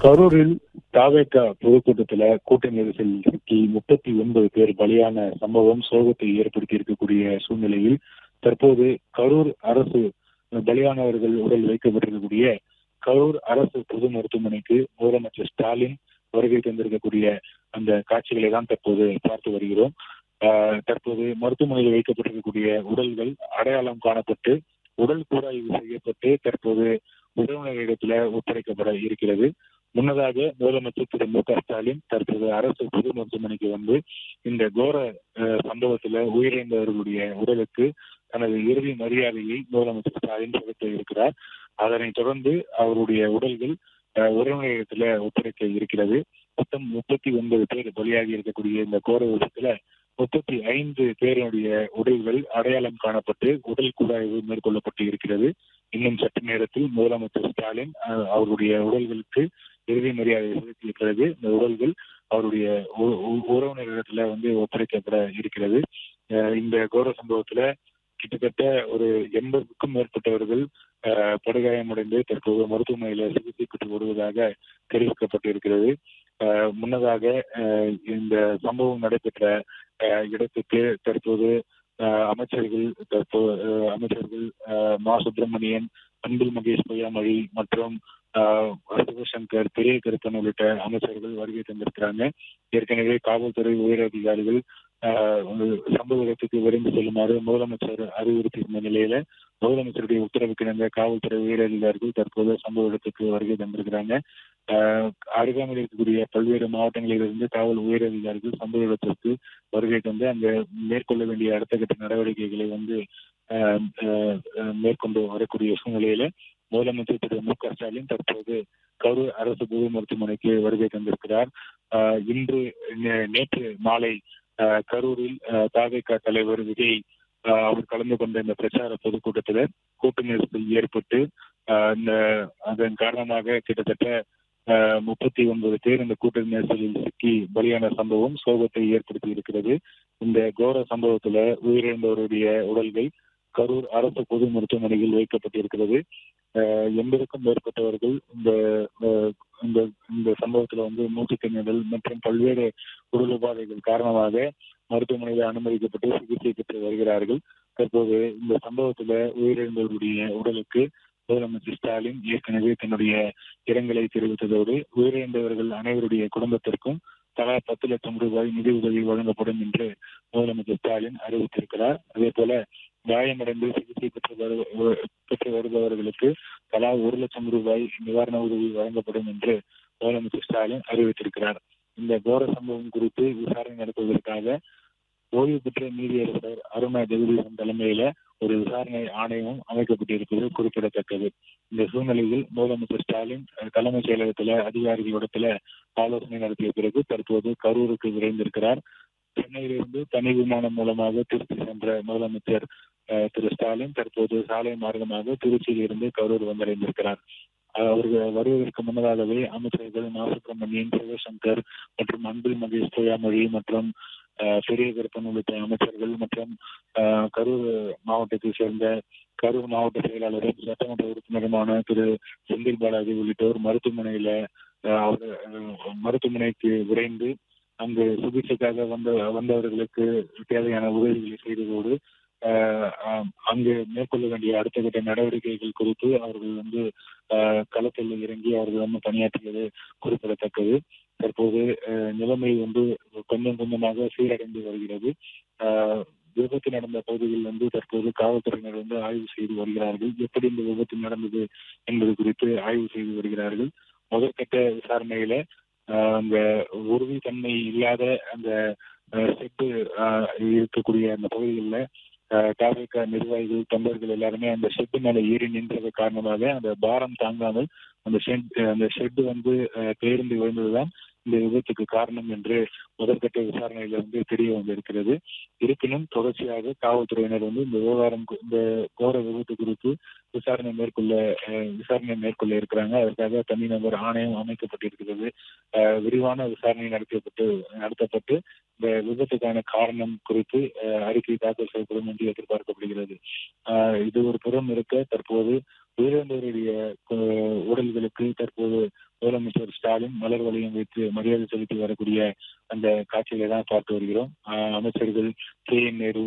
கரூரில் தாவேகா பொதுக்கூட்டத்துல கூட்ட நெரிசலில் சிக்கி 39 பேர் பலியான சம்பவம் சோகத்தை ஏற்படுத்தி இருக்கக்கூடிய சூழ்நிலையில் தற்போது கரூர் அரசு பலியானவர்கள் உடல் வைக்கப்பட்டிருக்கக்கூடிய கரூர் அரசு பொது மருத்துவமனைக்கு முதலமைச்சர் ஸ்டாலின் வருகை தந்திருக்கக்கூடிய அந்த காட்சிகளை தான் தற்போது பார்த்து வருகிறோம். தற்போது மருத்துவமனையில் வைக்கப்பட்டிருக்கக்கூடிய உடல்கள் அடையாளம் காணப்பட்டு உடல் கூராய்வு செய்யப்பட்டு தற்போது உறவினரிடத்துல ஒப்படைக்கப்பட இருக்கிறது. முன்னதாக முதலமைச்சர் திரு மு க ஸ்டாலின் தற்போது அரசு பொது மருத்துவமனைக்கு வந்து இந்த கோர சம்பவத்துல உயிரிழந்தவர்களுடைய உடலுக்கு தனது இறுதி மரியாதையை முதலமைச்சர் ஸ்டாலின் செலுத்த இருக்கிறார். அதனைத் தொடர்ந்து அவருடைய உடல்கள் உறவினரிடத்துல ஒப்படைக்க இருக்கிறது. மொத்தம் 39 பேர் பலியாகி இருக்கக்கூடிய இந்த கோர விபத்துல 35 பேருடைய உடல்கள் அடையாளம் காணப்பட்டு உடல் கூராய்வு மேற்கொள்ளப்பட்டு இருக்கிறது. இன்னும் சற்று நேரத்தில் முதலமைச்சர் ஸ்டாலின் அவருடைய உடல்களுக்கு இறுதி மரியாதை செலுத்தியிருக்கிறது. இந்த உடல்கள் அவருடைய உறவினரிடத்துல வந்து ஒப்படைக்கப்பட இருக்கிறது. இந்த கோர சம்பவத்துல கிட்டத்தட்ட ஒரு 80க்கும் மேற்பட்டவர்கள் படுகாயமடைந்து தற்போது மருத்துவமனையில சிகிச்சை பெற்று வருவதாக தெரிவிக்கப்பட்டிருக்கிறது. முன்னதாக இந்த சம்பவம் நடைபெற்ற இடத்துக்கு தற்போது அமைச்சர்கள் மா சுப்பிரமணியன், அன்பில் மகேஷ் பொய்யாமொழி மற்றும் சிவசங்கர், பெரிய கருப்பன் உள்ளிட்ட அமைச்சர்கள் வருகை தந்திருக்கிறாங்க. ஏற்கனவே காவல்துறை உயரதிகாரிகள் சம்பவ இடத்துக்கு விரைந்து செல்லுமாறு முதலமைச்சர் அறிவுறுத்தியிருந்த நிலையில முதலமைச்சருடைய உத்தரவுக்கிணங்க காவல்துறை உயரதிகாரிகள் தற்போது சம்பவ இடத்துக்கு வருகை தந்திருக்கிறாங்க. அருகாமையில் இருக்கக்கூடிய பல்வேறு மாவட்டங்களிலிருந்து காவல் உயரதிகாரிகள் சம்பவ இடத்திற்கு வருகை தந்து அங்க மேற்கொள்ள வேண்டிய அடுத்த கட்ட நடவடிக்கைகளை வந்து மேற்கொண்டு வரக்கூடிய சூழ்நிலையில முதலமைச்சர் திரு மு க ஸ்டாலின் தற்போது கரூர் அரசு பொது மருத்துவமனைக்கு வருகை தந்திருக்கிறார். நேற்று மாலை கரூரில் தாவேகா தலைவர் விஜய் அவர் கலந்து கொண்ட இந்த பிரச்சார பொதுக்கூட்டத்துல கூட்ட நெரிசல் ஏற்பட்டு அதன் காரணமாக கிட்டத்தட்ட 39 பேர் இந்த கூட்ட நெரிசலில் சிக்கி பலியான சம்பவம் சோகத்தை ஏற்படுத்தி இருக்கிறது. இந்த கோர சம்பவத்துல உயிரிழந்தவருடைய உடல்கள் கரூர் அரசு பொது மருத்துவமனையில் வைக்கப்பட்டிருக்கிறது. 80க்கும் மேற்பட்டவர்கள் இந்த சம்பவத்துல வந்து மூச்சு திணறல் மற்றும் பல்வேறு உடல் உபாதைகள் காரணமாக மருத்துவமனையில் அனுமதிக்கப்பட்டு சிகிச்சை பெற்று வருகிறார்கள். தற்போது இந்த சம்பவத்துல உயிரிழந்தவருடைய உடலுக்கு முதலமைச்சர் ஸ்டாலின் ஏற்கனவே தன்னுடைய இரங்கலை தெரிவித்ததோடு உயிரிழந்தவர்கள் அனைவருடைய குடும்பத்திற்கும் தலா 10 லட்சம் ரூபாய் நிதி உதவி வழங்கப்படும் என்று முதலமைச்சர் ஸ்டாலின் அறிவித்திருக்கிறார். அதே போல காயமடைந்து சிகிச்சை பெற்று வருபவர்களுக்கு தலா 1 லட்சம் ரூபாய் நிவாரண உதவி வழங்கப்படும் என்று முதலமைச்சர் ஸ்டாலின் அறிவித்திருக்கிறார். இந்த கோர சம்பவம் குறித்து விசாரணை நடத்துவதற்காக ஓய்வு பெற்ற நீதியரசர் அருணா ஜெகதீசன் தலைமையில ஒரு விசாரணை ஆணையமும் அமைக்கப்பட்டிருப்பது குறிப்பிடத்தக்கது. இந்த சூழ்நிலையில் முதலமைச்சர் ஸ்டாலின் தலைமைச் செயலகத்துல அதிகாரிகளிடத்துல ஆலோசனை நடத்திய பிறகு தற்போது கரூருக்கு விரைந்திருக்கிறார். சென்னையிலிருந்து தனி விமானம் மூலமாக திருச்சி சென்ற முதலமைச்சர் திரு ஸ்டாலின் தற்போது சாலை மார்க்கமாக திருச்சியில் இருந்து கரூர் வந்தடைந்திருக்கிறார். அவர்கள் வருவதற்கு முன்னதாகவே அமைச்சர்கள் மா சுப்பிரமணியன், சிவசங்கர் மற்றும் அன்பில் மகேஷ் பொய்யாமொழி மற்றும் பெரிய கருப்பன் உள்ளிட்ட அமைச்சர்கள் மற்றும் கரூர் மாவட்டத்தை சேர்ந்த கரூர் மாவட்ட செயலாளரும் சட்டமன்ற உறுப்பினருமான திரு செந்தில் பாலாஜி உள்ளிட்டோர் மருத்துவமனைக்கு விரைந்து அங்கு சிகிச்சைக்காக வந்தவர்களுக்கு தேவையான உதவிகளை செய்ததோடு அங்கு மேற்கொள்ள வேண்டிய அடுத்த கட்ட நடவடிக்கைகள் குறித்து அவர்கள் வந்து களத்தில் இறங்கி அவர்கள் வந்து பணியாற்றியது குறிப்பிடத்தக்கது. தற்போது நிலைமை வந்து கொஞ்சம் கொஞ்சமாக சீரடைந்து வருகிறது. விபத்து நடந்த பகுதியில் வந்து தற்போது காவல்துறையினர் வந்து ஆய்வு செய்து வருகிறார்கள். எப்படி இந்த விபத்து நடந்தது என்பது குறித்து ஆய்வு செய்து வருகிறார்கள். முதற்கட்ட விசாரணையில அந்த உறுதித்தன்மை இல்லாத அந்த செட்டு இருக்கக்கூடிய அந்த பகுதிகளில் தாவேகா நிர்வாகிகள் தொண்டர்கள் எல்லாருமே அந்த ஷெட்டு மேல ஏறி நின்றது காரணமாக அந்த பாரம் தாங்காமல் அந்த ஷெட்டு வந்து பேருந்து விழுந்ததுதான் இந்த விபத்துக்கு காரணம் என்று முதற்கட்ட விசாரணையில வந்து தெரிய வந்திருக்கிறது. இருப்பினும் தொடர்ச்சியாக காவல்துறையினர் வந்து இந்த கோர விபத்து குறித்து விசாரணை மேற்கொள்ள இருக்கிறாங்க. அதற்காக தனிநபர் ஆணையம் அமைக்கப்பட்டிருக்கிறது. விரிவான விசாரணை நடத்தப்பட்டு இந்த விபத்துக்கான காரணம் குறித்து அறிக்கை தாக்கல் செய்யப்படும் என்று எதிர்பார்க்கப்படுகிறது. இது ஒரு புறம் இருக்க, தற்போது உயிரிழந்தவருடைய உடல்களுக்கு தற்போது முதலமைச்சர் ஸ்டாலின் மலர் வளையம் வைத்து மரியாதை செலுத்தி வரக்கூடிய அந்த காட்சிகளை தான் பார்த்து வருகிறோம். அமைச்சர்கள் நேரு,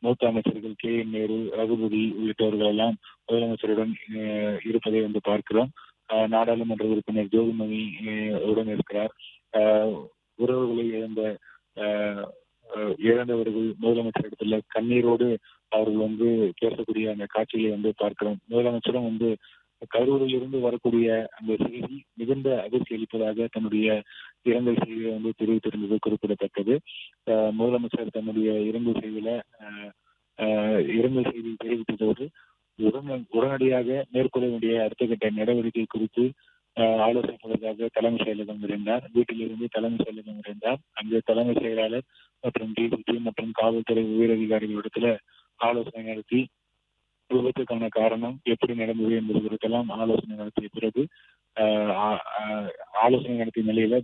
மூத்த அமைச்சர்கள் நேரு, ரகுபதி உள்ளிட்டவர்கள் எல்லாம் முதலமைச்சருடன் இருப்பதை வந்து பார்க்கிறோம். நாடாளுமன்ற உறுப்பினர் ஜோதிமணி உடன் இருக்கிறார். உறவுகளை இழந்தவர்கள் முதலமைச்சரிடத்துல கண்ணீரோடு அவர்கள் வந்து பேசக்கூடிய அந்த காட்சிகளை வந்து பார்க்கிறோம். முதலமைச்சரும் வந்து கரூரில் இருந்து வரக்கூடிய அந்த செய்தி மிகுந்த அதிர்ச்சி அளிப்பதாக தன்னுடைய இரங்கல் செய்தியை வந்து தெரிவித்திருந்தது குறிப்பிடத்தக்கது. முதலமைச்சர் தன்னுடைய இரங்கல் செய்தி தெரிவித்ததோடு உடனடியாக மேற்கொள்ள வேண்டிய அடுத்த கட்ட நடவடிக்கை குறித்து ஆலோசிப்பதற்காக தலைமை செயலகம் இருந்தார். வீட்டிலிருந்து தலைமை செயலகம் இருந்தார். அங்கு தலைமை செயலாளர் மற்றும் டிஜிபி மற்றும் காவல்துறை உயரதிகாரிகளிடத்துல ஆலோசனை நடத்தி விபத்துக்கான காரணம் எப்படி நடந்தது என்பது குறித்தெல்லாம் ஆலோசனை நடத்திய பிறகு ஆலோசனை நடத்திய நிலையில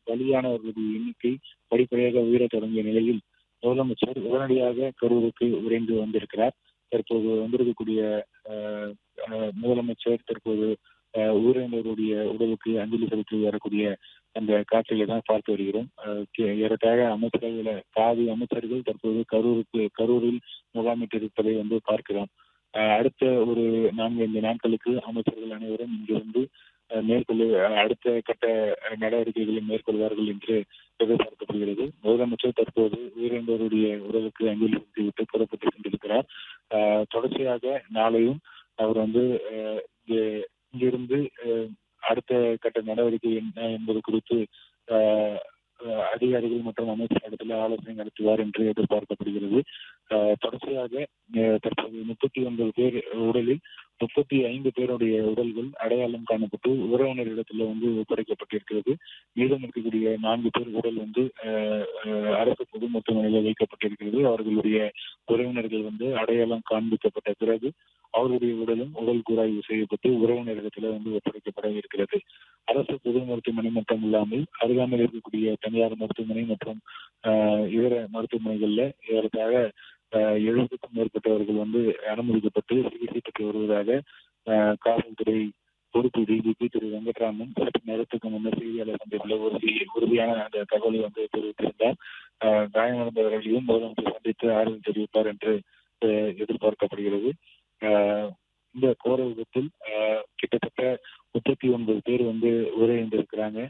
பலியானவர்களுடைய எண்ணிக்கை படிப்படியாக உயர தொடங்கிய நிலையில் முதலமைச்சர் உடனடியாக கரூருக்கு விரைந்து வந்திருக்கிறார். தற்போது வந்திருக்கக்கூடிய முதலமைச்சர் தற்போது உயிரிழந்தவருடைய உடலுக்கு அஞ்சலி செலுத்தி வரக்கூடிய அந்த காட்சிகளை தான் பார்த்து வருகிறோம். ஏறத்தாழ அமைச்சர்கள பாதி அமைச்சர்கள் தற்போது கரூரில் முகாமிட்டிருப்பதை வந்து பார்க்கிறோம். அடுத்த ஒரு 4-5 நாட்களுக்கு அமைச்சர்கள் அனைவரும் இங்கிருந்து அடுத்த கட்ட நடவடிக்கைகளை மேற்கொள்வார்கள் என்று எதிர்பார்க்கப்படுகிறது. முதலமைச்சர் தற்போது உயிரிழந்தவருடைய உடலுக்கு அஞ்சலி செலுத்திவிட்டு புறப்பட்டு சென்றிருக்கிறார். தொடர்ச்சியாக நாளையும் அவர் வந்து இங்கிருந்து அடுத்த கட்ட நடவடிக்கை என்ன என்பது குறித்து அதிகாரிகள் மற்றும் அமைச்சரிடத்தில் ஆலோசனை நடத்துவார் என்று எதிர்பார்க்கப்படுகிறது. தொடர்ச்சியாக தற்போது 39 பேர் உடலில் 35 பேருடைய உடல்கள் அடையாளம் காணப்பட்டு உறவினரிடத்துல வந்து ஒப்படைக்கப்பட்டிருக்கிறது. மீதம் இருக்கக்கூடிய 4 பேர் உடல் வந்து அரசு பொது மருத்துவமனையில் வைக்கப்பட்டிருக்கிறது. அவர்களுடைய உறவினர்கள் வந்து அடையாளம் காண்பிக்கப்பட்ட பிறகு அவருடைய உடலும் உடல் கூராய்வு செய்யப்பட்டு உறவினரிடத்துல வந்து ஒப்படைக்கப்பட இருக்கிறது. அரசு பொது மருத்துவமனை மட்டும் இல்லாமல் அருகாமையில் இருக்கக்கூடிய தனியார் மருத்துவமனை மற்றும் இதர மருத்துவமனைகள்ல ஏறத்தாழ 70க்கும் மேற்பட்டவர்கள் வந்து அனுமதிக்கப்பட்டு சிகிச்சை பெற்று வருவதாக காவல்துறை பொறுப்பு டிஜிபி திரு வெங்கட்ராமன் சற்று நேரத்துக்கு முன்னர் செய்தியாளர் சந்திப்பில் உறுதியான அந்த தகவலை வந்து தெரிவித்திருந்தார். காயமடைந்தவர்களையும் முதலமைச்சர் சந்தித்து ஆறுதல் தெரிவிப்பார் என்று எதிர்பார்க்கப்படுகிறது. இந்த கோர விபத்தில் கிட்டத்தட்ட 39 பேர் வந்து உயிரிழந்திருக்கிறாங்க.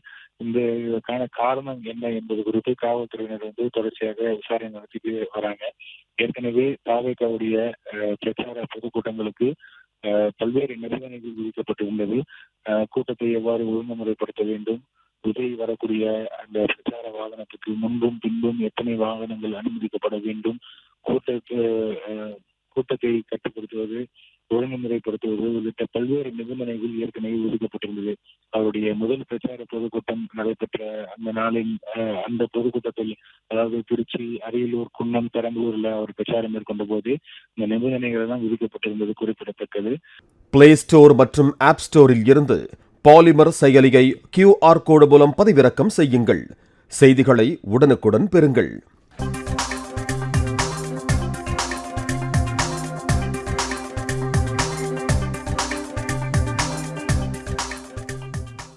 இதற்கான காரணம் என்ன என்பது குறித்து காவல்துறையினர் வந்து தொடர்ச்சியாக விசாரணை நடத்திட்டு வராங்க. ஏற்கனவே தாவேகாவுடைய பிரச்சார பொதுக்கூட்டங்களுக்கு பல்வேறு நிபந்தனைகள் விதிக்கப்பட்டிருந்தது. கூட்டத்தை எவ்வாறு ஒழுங்குமுறைப்படுத்த வேண்டும், விஜய் வரக்கூடிய அந்த பிரச்சார வாகனத்துக்கு முன்பும் பின்பும் எத்தனை வாகனங்கள் அனுமதிக்கப்பட வேண்டும், கூட்டத்தை கட்டுப்படுத்துவது, ஒழுங்குமுறைப்படுத்துவது உள்ளிட்ட பல்வேறு நிபந்தனைகள் ஏற்கனவே விதிக்கப்பட்டிருந்தது. அவருடைய முதல் பிரச்சார பொதுக்கூட்டம் நடைபெற்ற அந்த நாளில் அந்த பொதுக்கூட்டத்தில், அதாவது திருச்சி, அரியலூர், குன்னம், பெரம்பலூர்ல அவர் பிரச்சாரம் மேற்கொண்ட போது இந்த நிபந்தனைகள் தான் விதிக்கப்பட்டிருந்தது குறிப்பிடத்தக்கது. பிளே ஸ்டோர் மற்றும் ஆப் ஸ்டோரில் இருந்து பாலிமர் செயலியை QR கோடு மூலம் பதிவிறக்கம் செய்யுங்கள். செய்திகளை உடனுக்குடன் பெறுங்கள்.